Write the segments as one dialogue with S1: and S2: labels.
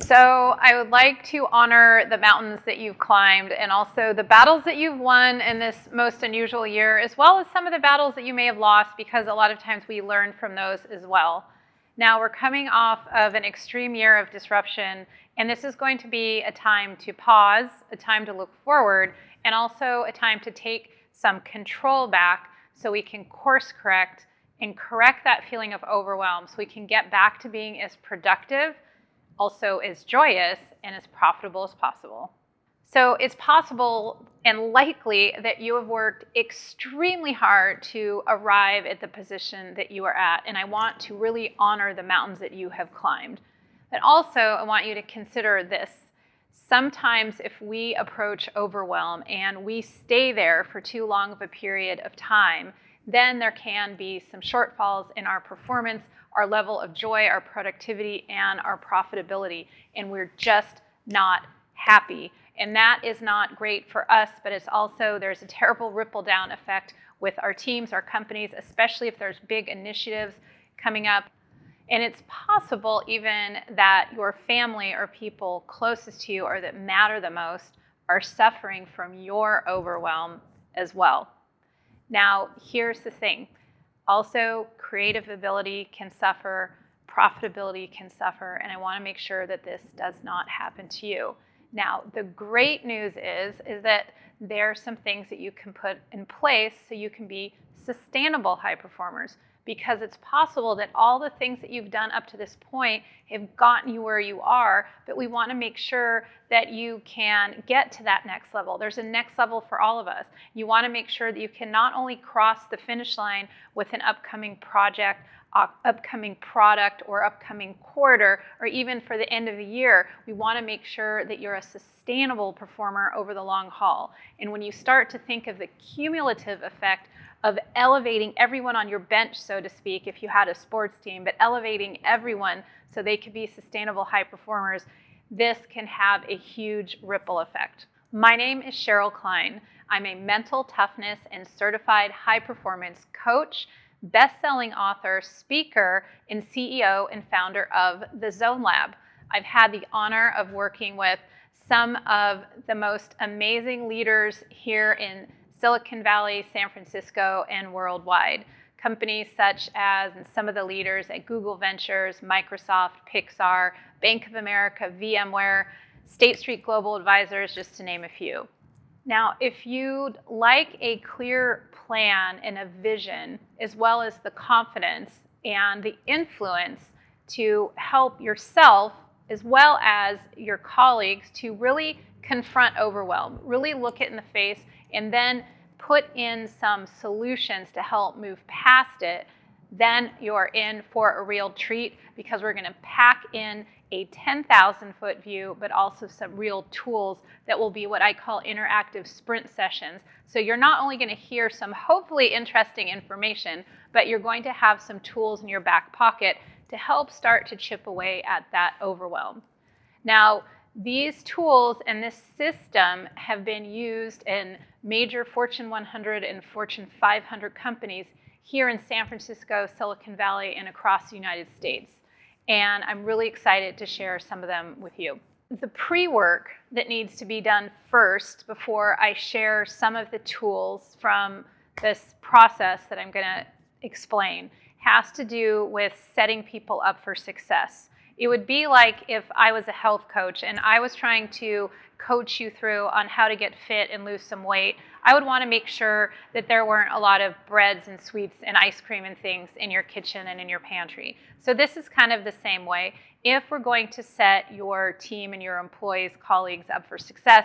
S1: So I would like to honor the mountains that you've climbed and also the battles that you've won in this most unusual year, as well as some of the battles that you may have lost, because a lot of times we learn from those as well. Now we're coming off of an extreme year of disruption, and this is going to be a time to pause, a time to look forward, and also a time to take some control back so we can course correct and correct that feeling of overwhelm so we can get back to being as productive, also as joyous, and as profitable as possible. So it's possible and likely that you have worked extremely hard to arrive at the position that you are at, and I want to really honor the mountains that you have climbed. But also, I want you to consider this. Sometimes if we approach overwhelm and we stay there for too long of a period of time, then there can be some shortfalls in our performance, our level of joy, our productivity, and our profitability, and we're just not happy. And that is not great for us, but it's also, there's a terrible ripple down effect with our teams, our companies, especially if there's big initiatives coming up. And it's possible even that your family or people closest to you or that matter the most are suffering from your overwhelm as well. Now, here's the thing. Also, creative ability can suffer, profitability can suffer, and I want to make sure that this does not happen to you. Now, the great news is that there are some things that you can put in place so you can be sustainable high performers, because it's possible that all the things that you've done up to this point have gotten you where you are, but we want to make sure that you can get to that next level. There's a next level for all of us. You want to make sure that you can not only cross the finish line with an upcoming project, upcoming product, or upcoming quarter, or even for the end of the year. We want to make sure that you're a sustainable performer over the long haul. And when you start to think of the cumulative effect of elevating everyone on your bench, so to speak, if you had a sports team, but elevating everyone so they could be sustainable high performers, this can have a huge ripple effect. My name is Sheryl Klein. I'm a mental toughness and certified high performance coach, best-selling author, speaker, and CEO and founder of the Zone Lab. I've had the honor of working with some of the most amazing leaders here in Silicon Valley, San Francisco, and worldwide. Companies such as some of the leaders at Google Ventures, Microsoft, Pixar, Bank of America, VMware, State Street Global Advisors, just to name a few. Now, if you'd like a clear plan and a vision, as well as the confidence and the influence to help yourself as well as your colleagues to really confront overwhelm, really look it in the face, and then put in some solutions to help move past it, then you're in for a real treat, because we're going to pack in a 10,000-foot view, but also some real tools that will be what I call interactive sprint sessions. So you're not only going to hear some hopefully interesting information, but you're going to have some tools in your back pocket to help start to chip away at that overwhelm. Now, these tools and this system have been used in major Fortune 100 and Fortune 500 companies here in San Francisco, Silicon Valley, and across the United States. And I'm really excited to share some of them with you. The pre-work that needs to be done first before I share some of the tools from this process that I'm going to explain has to do with setting people up for success. It would be like if I was a health coach and I was trying to coach you through on how to get fit and lose some weight. I would want to make sure that there weren't a lot of breads and sweets and ice cream and things in your kitchen and in your pantry. So this is kind of the same way. If we're going to set your team and your employees, colleagues up for success,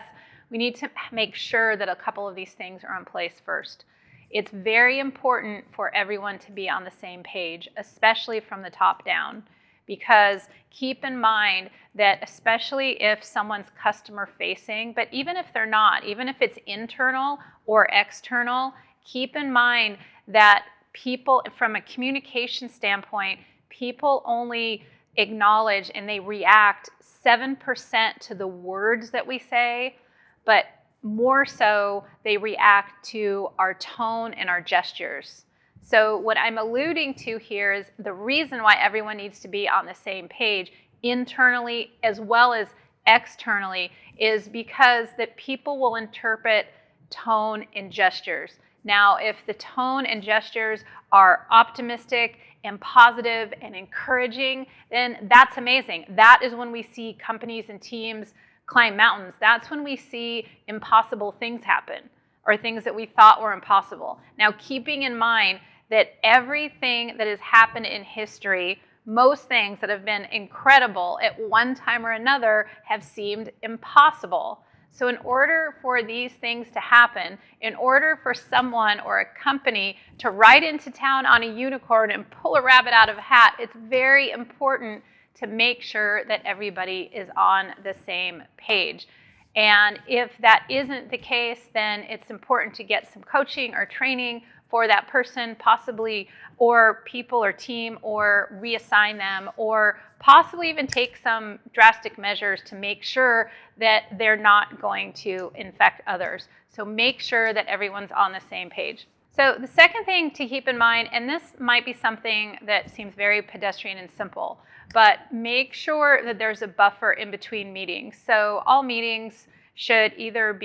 S1: we need to make sure that a couple of these things are in place first. It's very important for everyone to be on the same page, especially from the top down. Because keep in mind that especially if someone's customer facing, but even if they're not, even if it's internal or external, keep in mind that people, from a communication standpoint, people only acknowledge and they react 7% to the words that we say, but more so they react to our tone and our gestures. So what I'm alluding to here is the reason why everyone needs to be on the same page internally as well as externally, is because that people will interpret tone and gestures. Now, if the tone and gestures are optimistic and positive and encouraging, then that's amazing. That is when we see companies and teams climb mountains. That's when we see impossible things happen, or things that we thought were impossible. Now, keeping in mind that everything that has happened in history, most things that have been incredible at one time or another have seemed impossible. So in order for these things to happen, in order for someone or a company to ride into town on a unicorn and pull a rabbit out of a hat, it's very important to make sure that everybody is on the same page. And if that isn't the case, then it's important to get some coaching or training for that person, possibly, or people or team, or reassign them, or possibly even take some drastic measures to make sure that they're not going to infect others. So make sure that everyone's on the same page. So the second thing to keep in mind, and this might be something that seems very pedestrian and simple, but make sure that there's a buffer in between meetings. So all meetings should either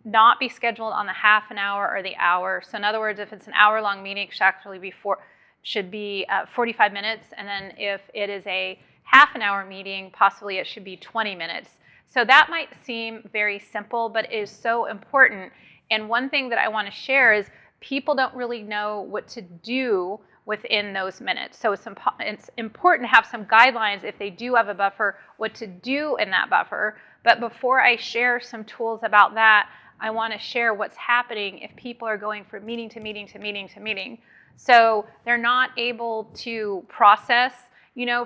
S1: not be scheduled on the half an hour or the hour. So in other words, if it's an hour-long meeting, it should actually be 45 minutes. And then if it is a half an hour meeting, possibly it should be 20 minutes. So that might seem very simple, but it is so important. And one thing that I want to share is people don't really know what to do within those minutes. So it's important to have some guidelines if they do have a buffer, what to do in that buffer. But before I share some tools about that, I want to share what's happening if people are going from meeting to meeting to meeting to meeting. So they're not able to process,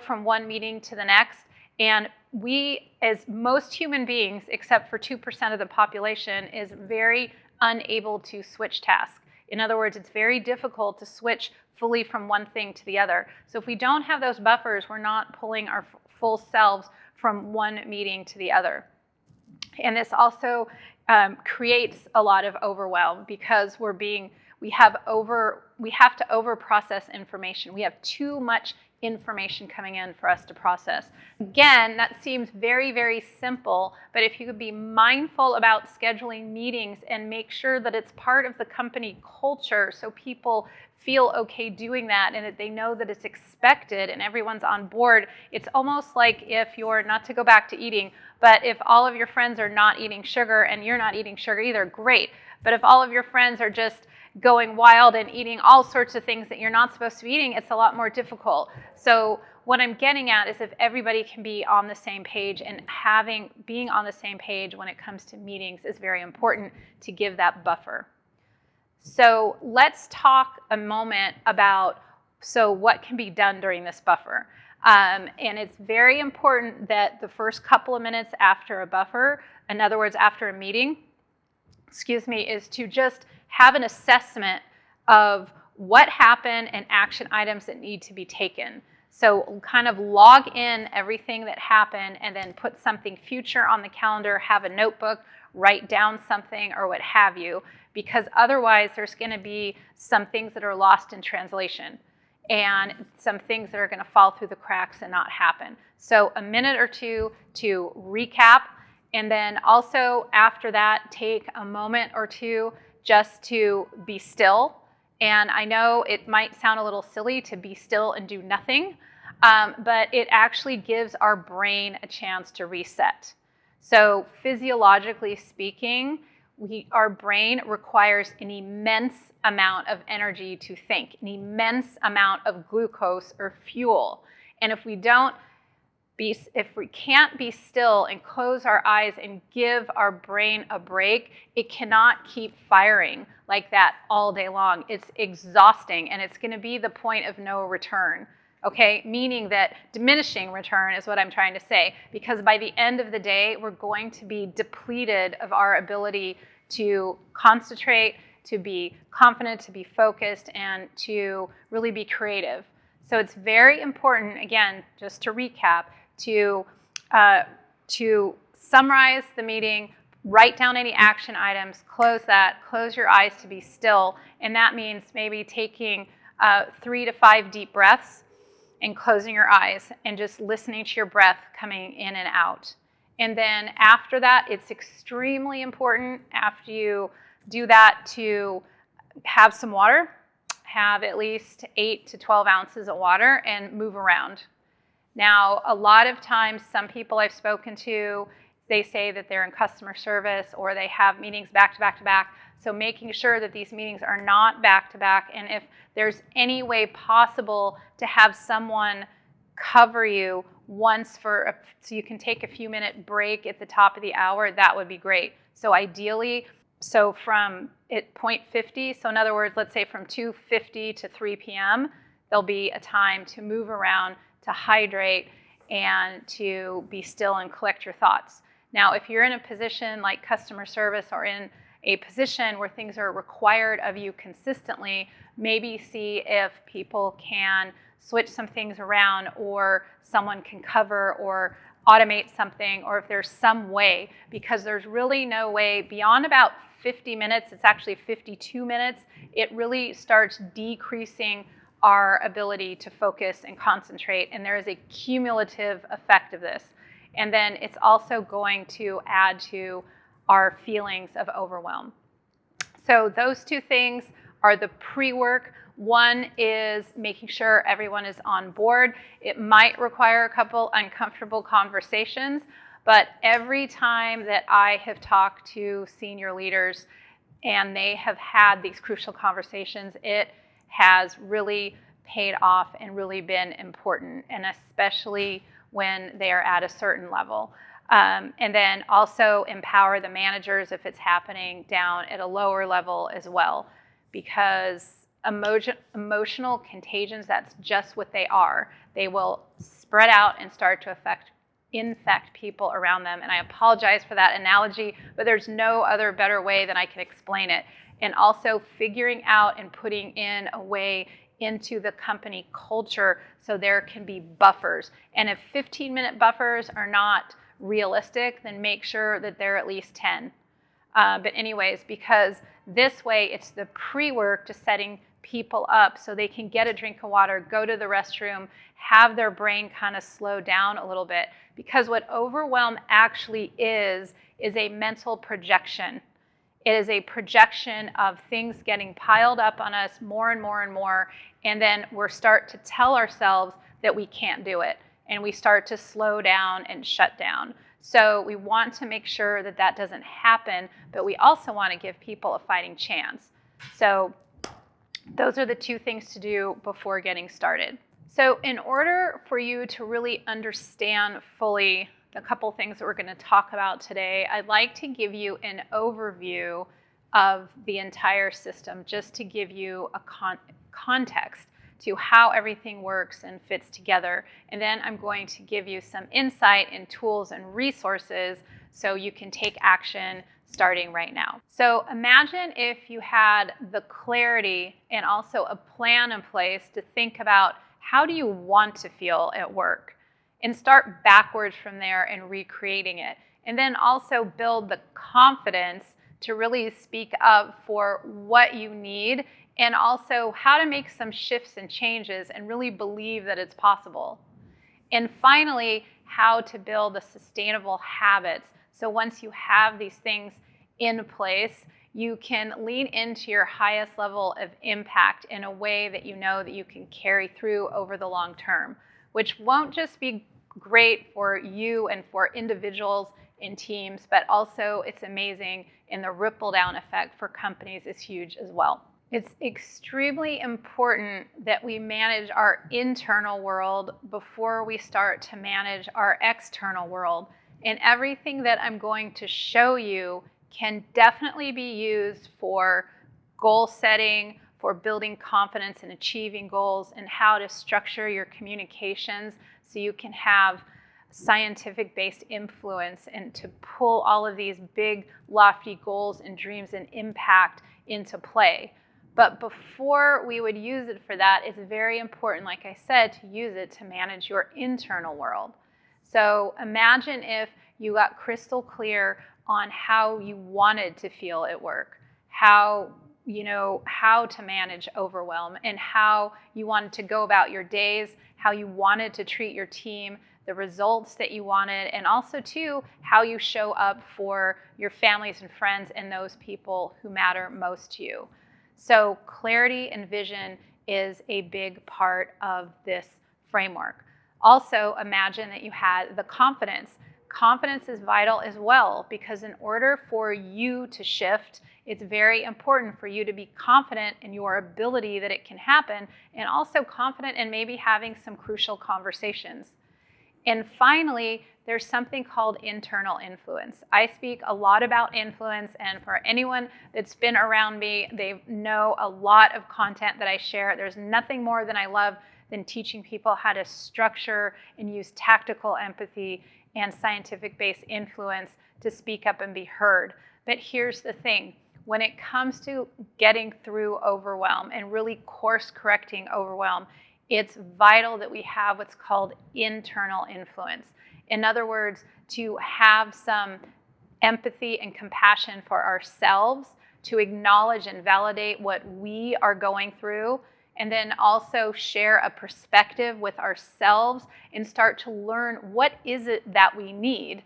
S1: from one meeting to the next. And we, as most human beings, except for 2% of the population, is very unable to switch tasks. In other words, it's very difficult to switch fully from one thing to the other. So if we don't have those buffers, we're not pulling our full selves from one meeting to the other. And this also creates a lot of overwhelm because we have to over-process information. We have too much information coming in for us to process. Again, that seems very, very simple, but if you could be mindful about scheduling meetings and make sure that it's part of the company culture so people feel okay doing that and that they know that it's expected and everyone's on board. It's almost like if you're, not to go back to eating, but if all of your friends are not eating sugar and you're not eating sugar either, great. But if all of your friends are just going wild and eating all sorts of things that you're not supposed to be eating, it's a lot more difficult. So what I'm getting at is if everybody can be on the same page, and being on the same page when it comes to meetings is very important to give that buffer. So let's talk a moment about what can be done during this buffer. And it's very important that the first couple of minutes after a buffer, in other words, after a meeting, is to just have an assessment of what happened and action items that need to be taken. So kind of log in everything that happened and then put something future on the calendar, have a notebook, write down something or what have you, because otherwise there's going to be some things that are lost in translation and some things that are going to fall through the cracks and not happen. So a minute or two to recap, and then also after that, take a moment or two just to be still. And I know it might sound a little silly to be still and do nothing, but it actually gives our brain a chance to reset. So physiologically speaking, our brain requires an immense amount of energy to think, an immense amount of glucose or fuel. And if we can't be still and close our eyes and give our brain a break, it cannot keep firing like that all day long. It's exhausting, and it's going to be the point of no return. Okay, meaning that diminishing return is what I'm trying to say, because by the end of the day, we're going to be depleted of our ability to concentrate, to be confident, to be focused, and to really be creative. So it's very important, again, just to recap, to summarize the meeting, write down any action items, close your eyes to be still, and that means maybe taking 3 to 5 deep breaths and closing your eyes and just listening to your breath coming in and out. And then after that, it's extremely important after you do that to have some water, have at least 8 to 12 ounces of water, and move around. Now, a lot of times, some people I've spoken to, they say that they're in customer service or they have meetings back to back to back. So making sure that these meetings are not back to back, and if there's any way possible to have someone cover you once so you can take a few minute break at the top of the hour, that would be great. So ideally, from at 0.50, so in other words, let's say from 2:50 to 3 p.m., there'll be a time to move around, to hydrate, and to be still and collect your thoughts. Now, if you're in a position like customer service or in a position where things are required of you consistently, maybe see if people can switch some things around, or someone can cover or automate something, or if there's some way, because there's really no way beyond about 50 minutes, it's actually 52 minutes, it really starts decreasing our ability to focus and concentrate, and there is a cumulative effect of this. And then it's also going to add to our feelings of overwhelm. So those two things are the pre-work. One is making sure everyone is on board. It might require a couple uncomfortable conversations, but every time that I have talked to senior leaders and they have had these crucial conversations, it has really paid off and really been important, and especially when they are at a certain level. And then also empower the managers if it's happening down at a lower level as well, because emotional contagions, that's just what they are. They will spread out and start to infect people around them. And I apologize for that analogy, but there's no other better way than I can explain it. And also figuring out and putting in a way into the company culture so there can be buffers. And if 15-minute buffers are not realistic, then make sure that they're at least 10. But anyways, because this way it's the pre-work to setting people up so they can get a drink of water, go to the restroom, have their brain kind of slow down a little bit. Because what overwhelm actually is a mental projection. It is a projection of things getting piled up on us more and more and more, and then we start to tell ourselves that we can't do it, and we start to slow down and shut down. So we want to make sure that that doesn't happen, but we also want to give people a fighting chance. So those are the two things to do before getting started. So in order for you to really understand fully the couple things that we're going to talk about today, I'd like to give you an overview of the entire system, just to give you a context to how everything works and fits together. And then I'm going to give you some insight and tools and resources so you can take action starting right now. So imagine if you had the clarity and also a plan in place to think about how do you want to feel at work, and start backwards from there and recreating it. And then also build the confidence to really speak up for what you need, and also how to make some shifts and changes and really believe that it's possible. And finally, how to build the sustainable habits. So once you have these things in place, you can lean into your highest level of impact in a way that you know that you can carry through over the long term, which won't just be great for you and for individuals in teams, but also it's amazing, and the ripple down effect for companies is huge as well. It's extremely important that we manage our internal world before we start to manage our external world. And everything that I'm going to show you can definitely be used for goal setting, for building confidence and achieving goals, and how to structure your communications so you can have scientific-based influence and to pull all of these big, lofty goals and dreams and impact into play. But before we would use it for that, it's very important, like I said, to use it to manage your internal world. So imagine if you got crystal clear on how you wanted to feel at work, how how to manage overwhelm and how you wanted to go about your days, how you wanted to treat your team, the results that you wanted, and also too, how you show up for your families and friends and those people who matter most to you. So clarity and vision is a big part of this framework. Also, imagine that you had the confidence. Confidence is vital as well, because in order for you to shift, it's very important for you to be confident in your ability that it can happen, and also confident in maybe having some crucial conversations. And finally, there's something called internal influence. I speak a lot about influence, and for anyone that's been around me, they know a lot of content that I share. There's nothing more than I love than teaching people how to structure and use tactical empathy and scientific-based influence to speak up and be heard. But here's the thing. When it comes to getting through overwhelm and really course-correcting overwhelm, it's vital that we have what's called internal influence. In other words, to have some empathy and compassion for ourselves, to acknowledge and validate what we are going through, and then also share a perspective with ourselves and start to learn what is it that we need.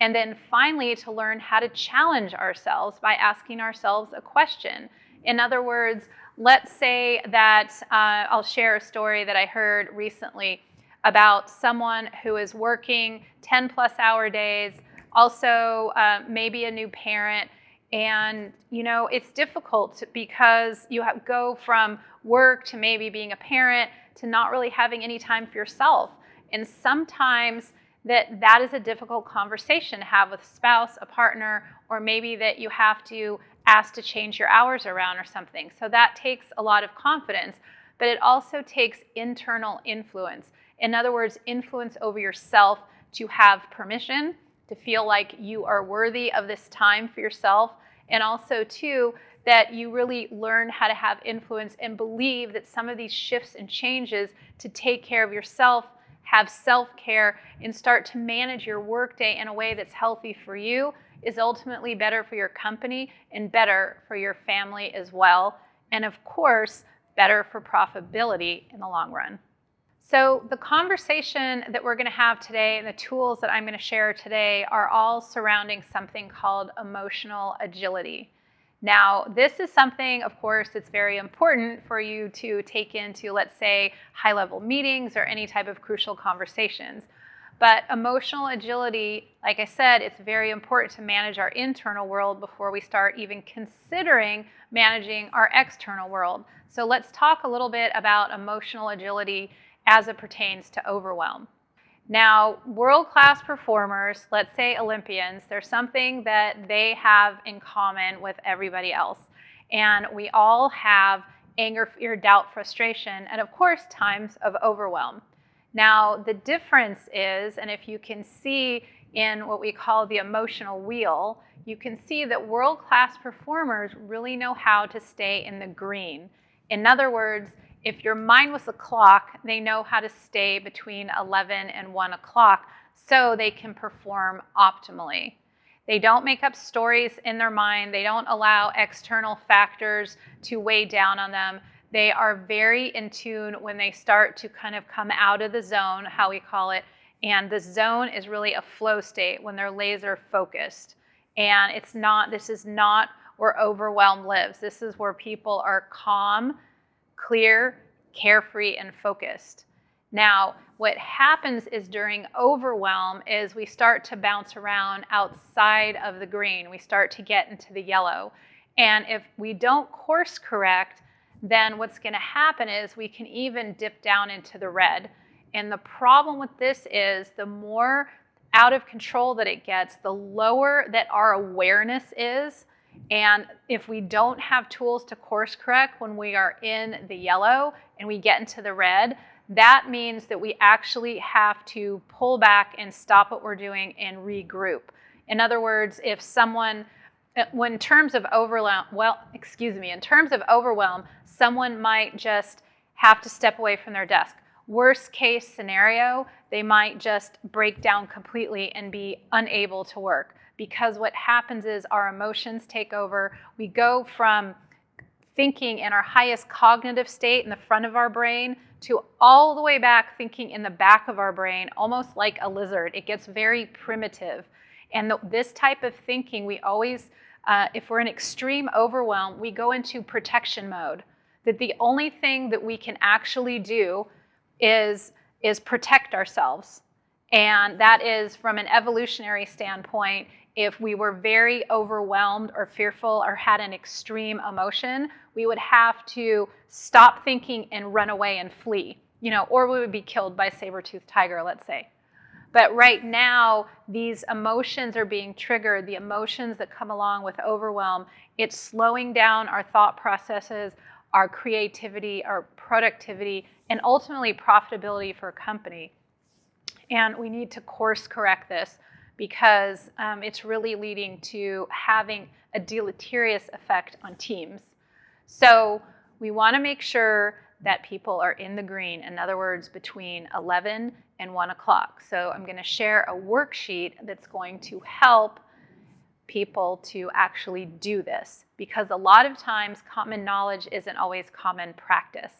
S1: And then finally, to learn how to challenge ourselves by asking ourselves a question. In other words, let's say that I'll share a story that I heard recently about someone who is working 10+ hour days, also maybe a new parent. And, it's difficult because you go from work to maybe being a parent to not really having any time for yourself. And sometimes that is a difficult conversation to have with a spouse, a partner, or maybe that you have to ask to change your hours around or something. So that takes a lot of confidence, but it also takes internal influence. In other words, influence over yourself to have permission, to feel like you are worthy of this time for yourself, and also too, that you really learn how to have influence and believe that some of these shifts and changes to take care of yourself, have self-care, and start to manage your workday in a way that's healthy for you is ultimately better for your company and better for your family as well. And of course, better for profitability in the long run. So the conversation that we're going to have today and the tools that I'm going to share today are all surrounding something called emotional agility. Now, this is something, of course, that's very important for you to take into, let's say, high-level meetings or any type of crucial conversations. But emotional agility, like I said, it's very important to manage our internal world before we start even considering managing our external world. So let's talk a little bit about emotional agility as it pertains to overwhelm. Now, world-class performers, let's say Olympians, there's something that they have in common with everybody else. And we all have anger, fear, doubt, frustration, and of course, times of overwhelm. Now, the difference is, and if you can see in what we call the emotional wheel, you can see that world-class performers really know how to stay in the green. In other words, if your mind was a clock, they know how to stay between 11 and 1 o'clock so they can perform optimally. They don't make up stories in their mind. They don't allow external factors to weigh down on them. They are very in tune when they start to kind of come out of the zone, how we call it. And the zone is really a flow state when they're laser focused. And this is not where overwhelm lives. This is where people are calm, clear, carefree, and focused. Now, what happens is during overwhelm is we start to bounce around outside of the green. We start to get into the yellow. And if we don't course correct, then what's going to happen is we can even dip down into the red. And the problem with this is the more out of control that it gets, the lower that our awareness is. And if we don't have tools to course correct when we are in the yellow and we get into the red, that means that we actually have to pull back and stop what we're doing and regroup. In other words, if someone, in terms of overwhelm, someone might just have to step away from their desk. Worst case scenario, they might just break down completely and be unable to work. Because what happens is our emotions take over. We go from thinking in our highest cognitive state in the front of our brain to all the way back thinking in the back of our brain, almost like a lizard. It gets very primitive. And this type of thinking, we always, if we're in extreme overwhelm, we go into protection mode. That the only thing that we can actually do is protect ourselves. And that is, from an evolutionary standpoint, if we were very overwhelmed or fearful or had an extreme emotion, we would have to stop thinking and run away and flee, or we would be killed by a saber-toothed tiger, let's say. But right now, these emotions are being triggered, the emotions that come along with overwhelm. It's slowing down our thought processes, our creativity, our productivity, and ultimately profitability for a company. And we need to course correct this because it's really leading to having a deleterious effect on teams. So we want to make sure that people are in the green, in other words, between 11 and 1 o'clock. So I'm going to share a worksheet that's going to help people to actually do this, because a lot of times common knowledge isn't always common practice.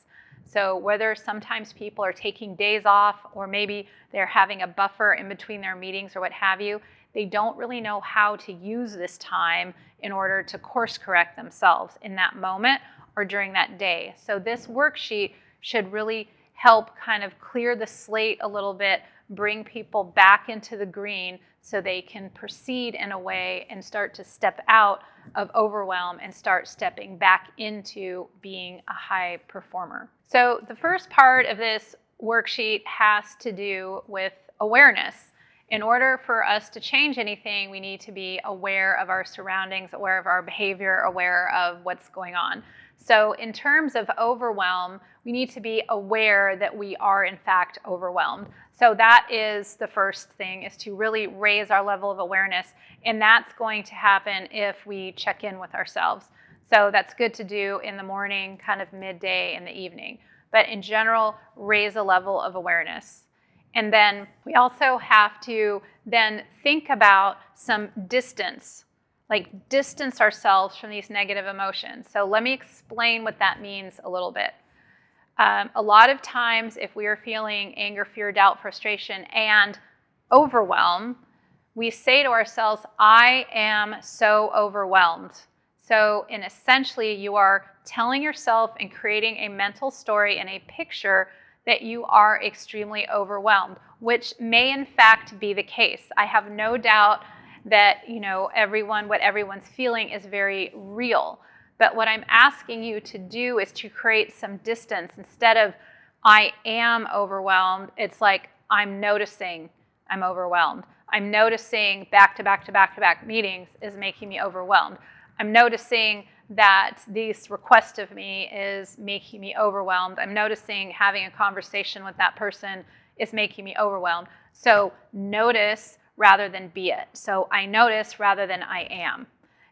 S1: So whether sometimes people are taking days off or maybe they're having a buffer in between their meetings or what have you, they don't really know how to use this time in order to course correct themselves in that moment or during that day. So this worksheet should really help kind of clear the slate a little bit, bring people back into the green so they can proceed in a way and start to step out of overwhelm and start stepping back into being a high performer. So the first part of this worksheet has to do with awareness. In order for us to change anything, we need to be aware of our surroundings, aware of our behavior, aware of what's going on. So in terms of overwhelm, we need to be aware that we are in fact overwhelmed. So that is the first thing, is to really raise our level of awareness. And that's going to happen if we check in with ourselves. So that's good to do in the morning, kind of midday, in the evening. But in general, raise a level of awareness. And then we also have to then think about some distance, like distance ourselves from these negative emotions. So let me explain what that means a little bit. A lot of times, if we are feeling anger, fear, doubt, frustration, and overwhelm, we say to ourselves, I am so overwhelmed. So essentially, you are telling yourself and creating a mental story and a picture that you are extremely overwhelmed, which may in fact be the case. I have no doubt that what everyone's feeling is very real. But what I'm asking you to do is to create some distance. Instead of I am overwhelmed, it's like I'm noticing I'm overwhelmed. I'm noticing back-to-back meetings is making me overwhelmed. I'm noticing that this request of me is making me overwhelmed. I'm noticing having a conversation with that person is making me overwhelmed. So notice rather than be it. So I notice rather than I am.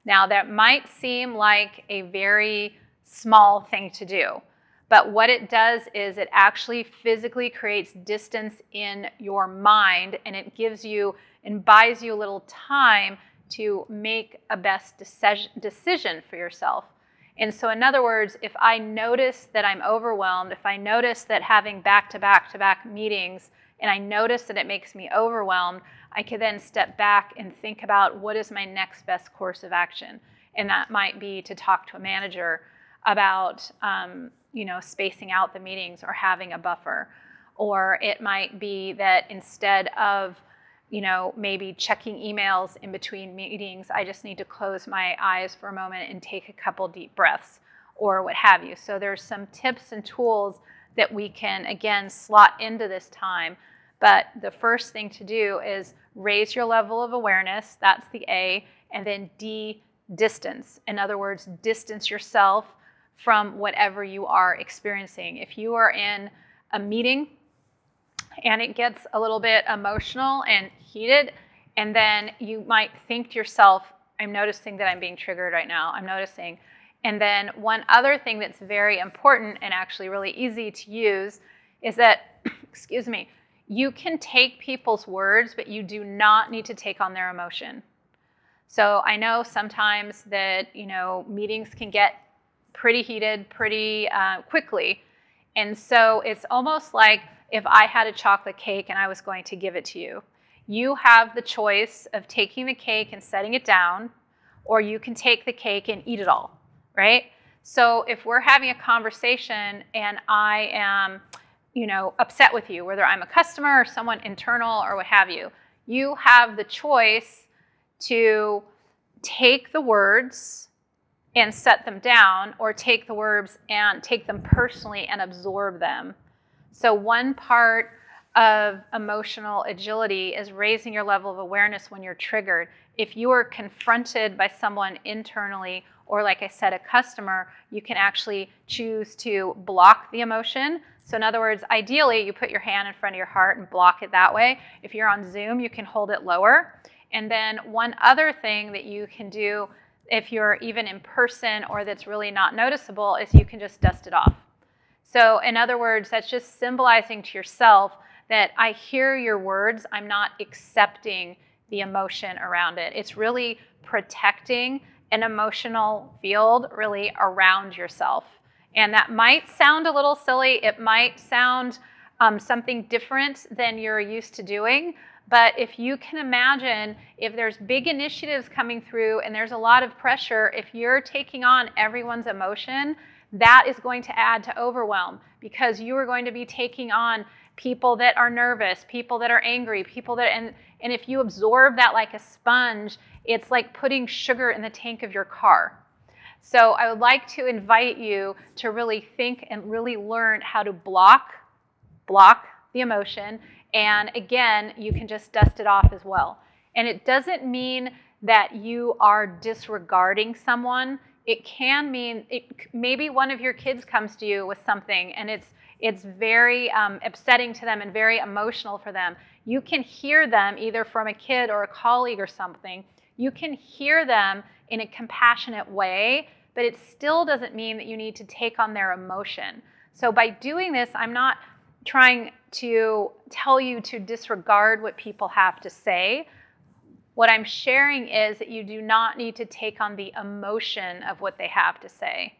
S1: Now that might seem like a very small thing to do, but what it does is it actually physically creates distance in your mind, and it gives you and buys you a little time to make a best decision for yourself. And so in other words, if I notice that I'm overwhelmed, if I notice that having back-to-back meetings, and I notice that it makes me overwhelmed, I could then step back and think about what is my next best course of action. And that might be to talk to a manager about spacing out the meetings or having a buffer. Or it might be that instead of maybe checking emails in between meetings, I just need to close my eyes for a moment and take a couple deep breaths or what have you. So there's some tips and tools that we can, again, slot into this time. But the first thing to do is raise your level of awareness. That's the A. And then D, distance. In other words, distance yourself from whatever you are experiencing. If you are in a meeting and it gets a little bit emotional and heated, and then you might think to yourself, I'm noticing that I'm being triggered right now. I'm noticing. And then one other thing that's very important and actually really easy to use is that, you can take people's words, but you do not need to take on their emotion. So I know sometimes that, meetings can get pretty heated pretty quickly. And so it's almost like if I had a chocolate cake and I was going to give it to you. You have the choice of taking the cake and setting it down, or you can take the cake and eat it all, right? So if we're having a conversation and I am, upset with you, whether I'm a customer or someone internal or what have you, you have the choice to take the words and set them down, or take the words and take them personally and absorb them. So one part of emotional agility is raising your level of awareness when you're triggered. If you are confronted by someone internally, or like I said, a customer, you can actually choose to block the emotion. So in other words, ideally, you put your hand in front of your heart and block it that way. If you're on Zoom, you can hold it lower. And then one other thing that you can do if you're even in person or that's really not noticeable is you can just dust it off. So in other words, that's just symbolizing to yourself that I hear your words, I'm not accepting the emotion around it. It's really protecting an emotional field really around yourself. And that might sound a little silly. It might sound something different than you're used to doing. But if you can imagine, if there's big initiatives coming through and there's a lot of pressure, if you're taking on everyone's emotion, that is going to add to overwhelm, because you are going to be taking on people that are nervous, people that are angry, people that, and if you absorb that like a sponge, it's like putting sugar in the tank of your car. So I would like to invite you to really think and really learn how to block the emotion. And again, you can just dust it off as well. And it doesn't mean that you are disregarding someone. It can mean, maybe one of your kids comes to you with something and it's very upsetting to them and very emotional for them. You can hear them either from a kid or a colleague or something. You can hear them in a compassionate way, but it still doesn't mean that you need to take on their emotion. So by doing this, I'm not trying to tell you to disregard what people have to say. What I'm sharing is that you do not need to take on the emotion of what they have to say.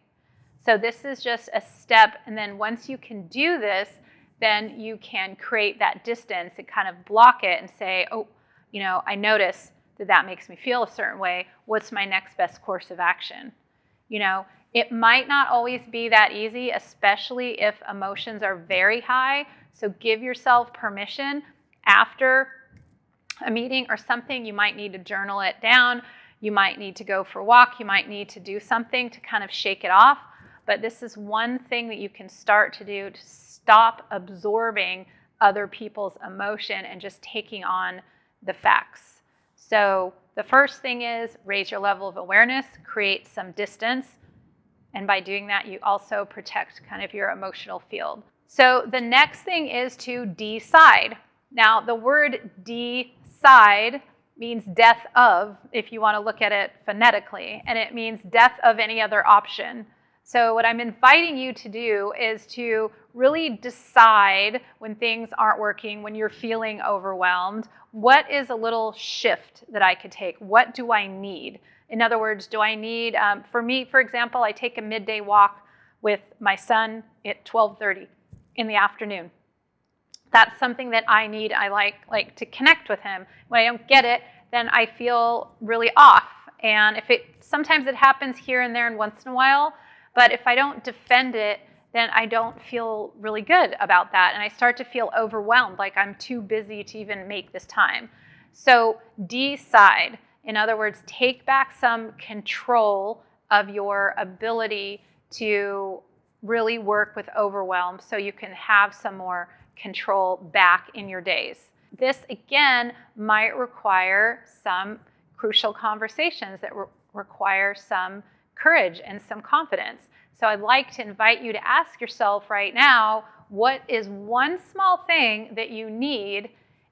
S1: So this is just a step, and then once you can do this, then you can create that distance and kind of block it and say, oh, I notice that makes me feel a certain way. What's my next best course of action? It might not always be that easy, especially if emotions are very high. So give yourself permission after a meeting or something. You might need to journal it down. You might need to go for a walk. You might need to do something to kind of shake it off. But this is one thing that you can start to do to stop absorbing other people's emotion and just taking on the facts. So the first thing is raise your level of awareness, create some distance. And by doing that, you also protect kind of your emotional field. So the next thing is to decide. Now, the word decide means death of, if you want to look at it phonetically, and it means death of any other option. So what I'm inviting you to do is to really decide when things aren't working, when you're feeling overwhelmed, what is a little shift that I could take? What do I need? In other words, do I need, for me, for example, I take a midday walk with my son at 12:30 in the afternoon. That's something that I need. I like to connect with him. When I don't get it, then I feel really off. And sometimes it happens here and there and once in a while, but if I don't defend it, then I don't feel really good about that. And I start to feel overwhelmed, like I'm too busy to even make this time. So decide. In other words, take back some control of your ability to really work with overwhelm so you can have some more control back in your days. This, again, might require some crucial conversations that require some courage and some confidence. So I'd like to invite you to ask yourself right now, what is one small thing that you need,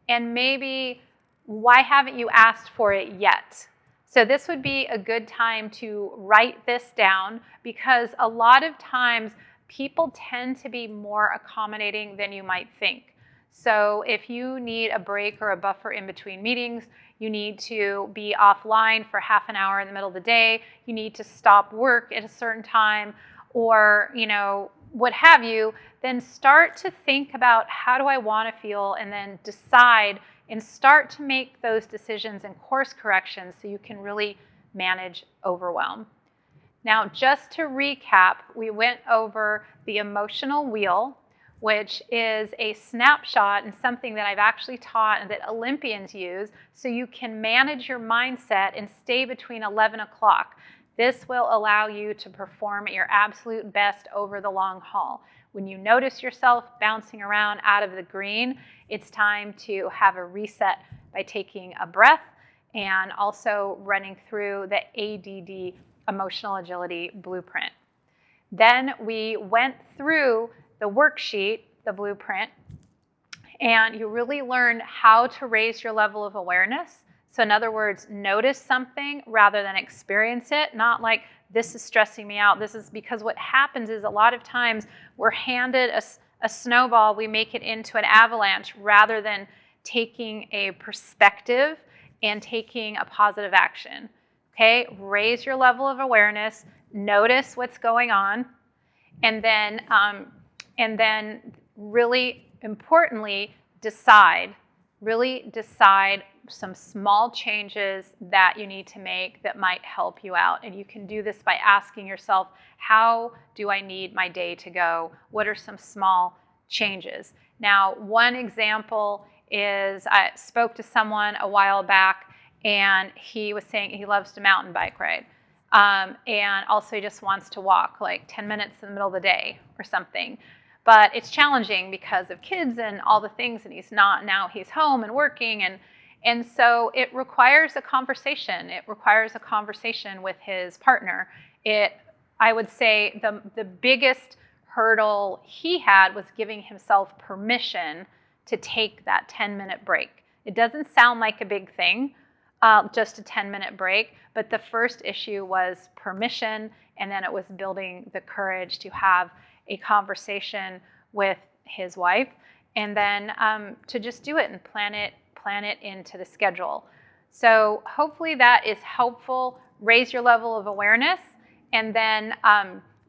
S1: and maybe why haven't you asked for it yet? So this would be a good time to write this down, because a lot of times people tend to be more accommodating than you might think. So if you need a break or a buffer in between meetings, you need to be offline for half an hour in the middle of the day, you need to stop work at a certain time, or, what have you, then start to think about how do I want to feel, and then decide and start to make those decisions and course corrections so you can really manage overwhelm. Now, just to recap, we went over the emotional wheel, which is a snapshot and something that I've actually taught and that Olympians use so you can manage your mindset and stay between 11 o'clock. This will allow you to perform at your absolute best over the long haul. When you notice yourself bouncing around out of the green, it's time to have a reset by taking a breath and also running through the ADD, Emotional Agility Blueprint. Then we went through the worksheet, the blueprint, and you really learned how to raise your level of awareness. So in other words, notice something rather than experience it, not like this is stressing me out. This is because what happens is a lot of times we're handed a snowball, we make it into an avalanche rather than taking a perspective and taking a positive action. Okay, raise your level of awareness, notice what's going on, and then really importantly, really decide some small changes that you need to make that might help you out. And you can do this by asking yourself, how do I need my day to go? What are some small changes? Now, one example is I spoke to someone a while back, and he was saying he loves to mountain bike ride. And also he just wants to walk like 10 minutes in the middle of the day or something. But it's challenging because of kids and all the things, and he's home and working, and so it requires a conversation. It requires a conversation with his partner. I would say the biggest hurdle he had was giving himself permission to take that 10-minute break. It doesn't sound like a big thing, just a 10-minute break, but the first issue was permission, and then it was building the courage to have a conversation with his wife, and then to just do it and plan it into the schedule. So hopefully that is helpful. Raise your level of awareness, and then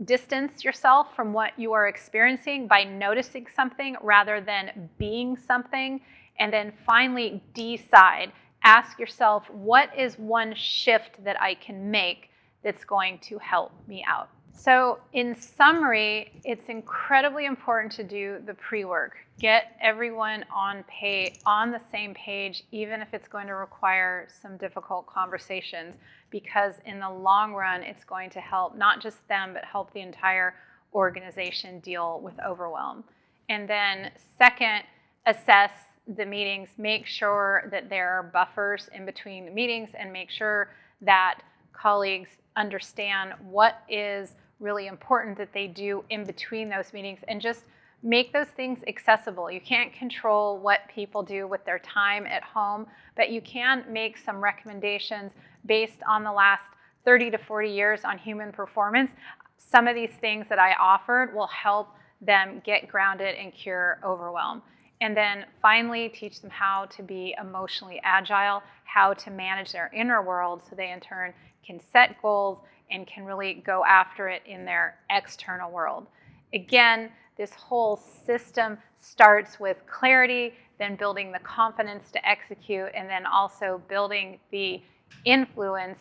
S1: distance yourself from what you are experiencing by noticing something rather than being something. And then finally decide. Ask yourself, what is one shift that I can make that's going to help me out? So in summary, it's incredibly important to do the pre-work. Get everyone on the same page, even if it's going to require some difficult conversations, because in the long run, it's going to help not just them, but help the entire organization deal with overwhelm. And then second, assess the meetings. Make sure that there are buffers in between the meetings, and make sure that colleagues understand what is really important that they do in between those meetings, and just make those things accessible. You can't control what people do with their time at home, but you can make some recommendations based on the last 30 to 40 years on human performance. Some of these things that I offered will help them get grounded and cure overwhelm. And then finally, teach them how to be emotionally agile, how to manage their inner world so they in turn can set goals and can really go after it in their external world. Again, this whole system starts with clarity, then building the confidence to execute, and then also building the influence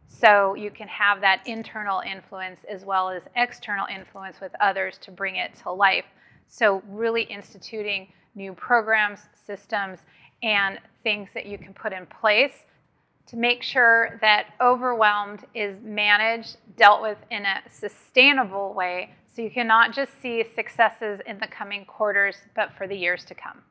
S1: so you can have that internal influence as well as external influence with others to bring it to life. So really instituting new programs, systems, and things that you can put in place to make sure that overwhelmed is managed, dealt with in a sustainable way, so you can not just see successes in the coming quarters, but for the years to come.